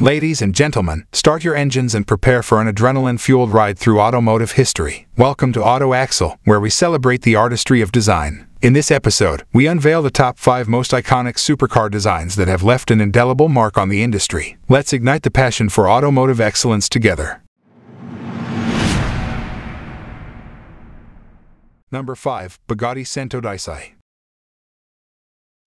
Ladies and gentlemen, start your engines and prepare for an adrenaline-fueled ride through automotive history. Welcome to AutoAxle, where we celebrate the artistry of design. In this episode, we unveil the top 5 most iconic supercar designs that have left an indelible mark on the industry. Let's ignite the passion for automotive excellence together. Number 5. Bugatti Sentode.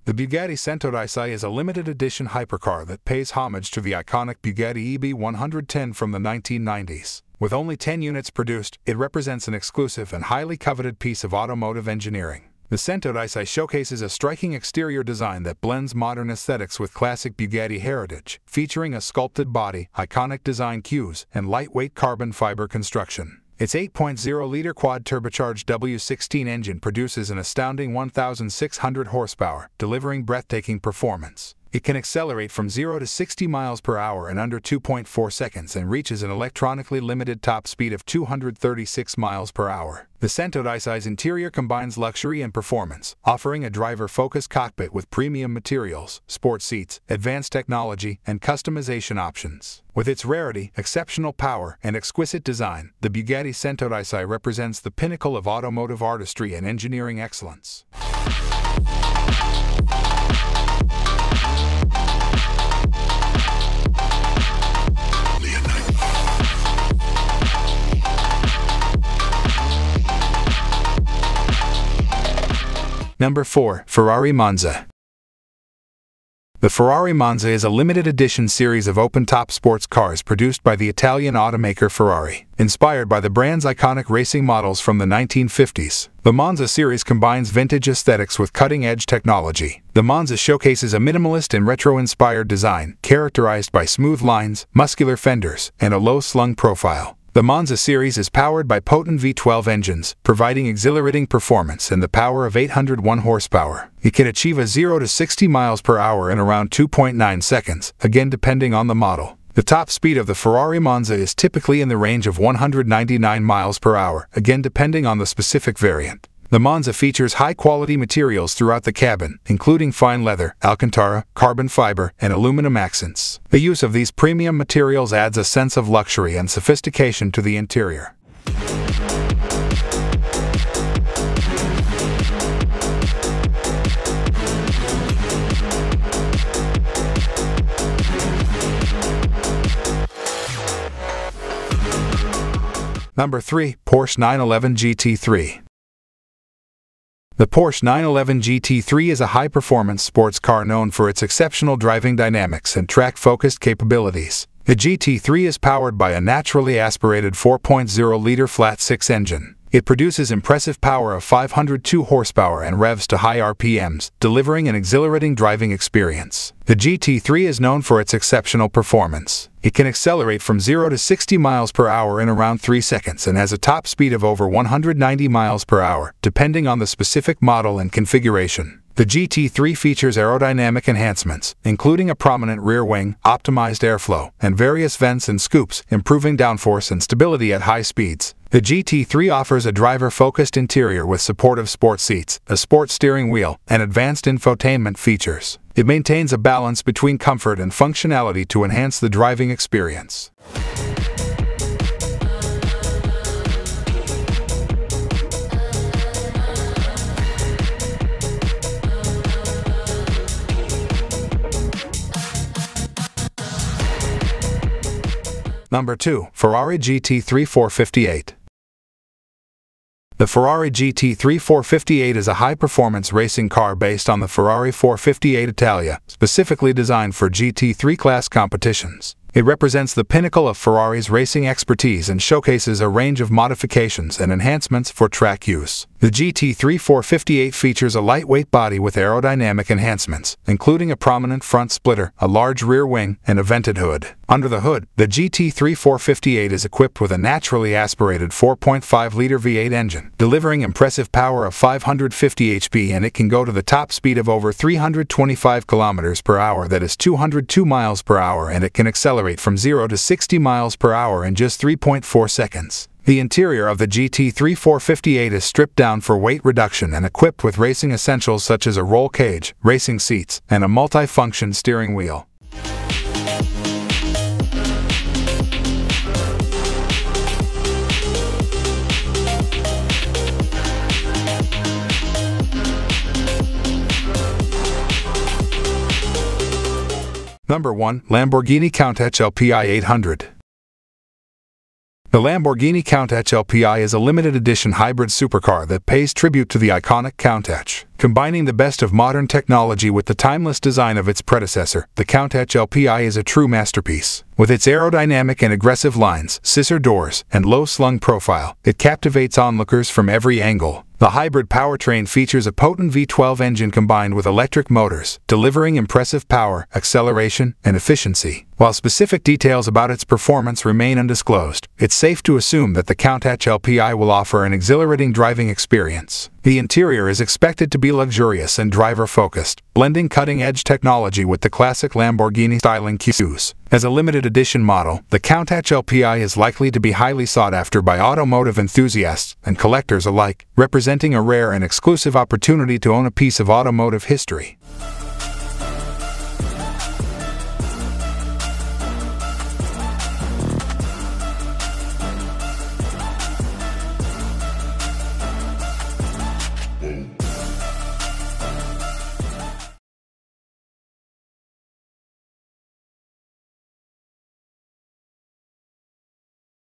The Bugatti Sentode is a limited edition hypercar that pays homage to the iconic Bugatti EB110 from the 1990s. With only 10 units produced, it represents an exclusive and highly coveted piece of automotive engineering. The Sentode showcases a striking exterior design that blends modern aesthetics with classic Bugatti heritage, featuring a sculpted body, iconic design cues, and lightweight carbon fiber construction. Its 8.0-liter quad-turbocharged W16 engine produces an astounding 1,600 horsepower, delivering breathtaking performance. It can accelerate from 0 to 60 miles per hour in under 2.4 seconds and reaches an electronically limited top speed of 236 miles per hour. The Sentode's interior combines luxury and performance, offering a driver-focused cockpit with premium materials, sport seats, advanced technology, and customization options. With its rarity, exceptional power, and exquisite design, the Bugatti Sentode represents the pinnacle of automotive artistry and engineering excellence. Number 4. Ferrari Monza. The Ferrari Monza is a limited edition series of open-top sports cars produced by the Italian automaker Ferrari. Inspired by the brand's iconic racing models from the 1950s, the Monza series combines vintage aesthetics with cutting-edge technology. The Monza showcases a minimalist and retro-inspired design, characterized by smooth lines, muscular fenders, and a low-slung profile. The Monza series is powered by potent V12 engines, providing exhilarating performance and the power of 801 horsepower. It can achieve a 0 to 60 miles per hour in around 2.9 seconds, again depending on the model. The top speed of the Ferrari Monza is typically in the range of 199 miles per hour, again depending on the specific variant. The Monza features high-quality materials throughout the cabin, including fine leather, Alcantara, carbon fiber, and aluminum accents. The use of these premium materials adds a sense of luxury and sophistication to the interior. Number 3. Porsche 911 GT3. The Porsche 911 GT3 is a high-performance sports car known for its exceptional driving dynamics and track-focused capabilities. The GT3 is powered by a naturally aspirated 4.0-liter flat-six engine. It produces impressive power of 502 horsepower and revs to high RPMs, delivering an exhilarating driving experience. The GT3 is known for its exceptional performance. It can accelerate from 0 to 60 miles per hour in around 3 seconds and has a top speed of over 190 miles per hour, depending on the specific model and configuration. The GT3 features aerodynamic enhancements, including a prominent rear wing, optimized airflow, and various vents and scoops, improving downforce and stability at high speeds. The GT3 offers a driver-focused interior with supportive sport seats, a sport steering wheel, and advanced infotainment features. It maintains a balance between comfort and functionality to enhance the driving experience. Number 2. Ferrari GT3458. The Ferrari GT3458 is a high-performance racing car based on the Ferrari 458 Italia, specifically designed for GT3 class competitions. It represents the pinnacle of Ferrari's racing expertise and showcases a range of modifications and enhancements for track use. The GT3458 features a lightweight body with aerodynamic enhancements, including a prominent front splitter, a large rear wing, and a vented hood. Under the hood, the GT3458 is equipped with a naturally aspirated 4.5-liter V8 engine, delivering impressive power of 550 HP, and it can go to the top speed of over 325 kilometers per hour, that is 202 miles per hour, and it can accelerate from 0 to 60 miles per hour in just 3.4 seconds. The interior of the GT3458 is stripped down for weight reduction and equipped with racing essentials such as a roll cage, racing seats, and a multi-function steering wheel. Number 1. Lamborghini Countach LPI 800. The Lamborghini Countach LPI is a limited edition hybrid supercar that pays tribute to the iconic Countach. Combining the best of modern technology with the timeless design of its predecessor, the Countach LPI is a true masterpiece. With its aerodynamic and aggressive lines, scissor doors, and low-slung profile, it captivates onlookers from every angle. The hybrid powertrain features a potent V12 engine combined with electric motors, delivering impressive power, acceleration, and efficiency. While specific details about its performance remain undisclosed, it's safe to assume that the Countach LPI will offer an exhilarating driving experience. The interior is expected to be luxurious and driver-focused, blending cutting-edge technology with the classic Lamborghini styling cues. As a limited edition model, the Countach LPI is likely to be highly sought after by automotive enthusiasts and collectors alike, representing a rare and exclusive opportunity to own a piece of automotive history.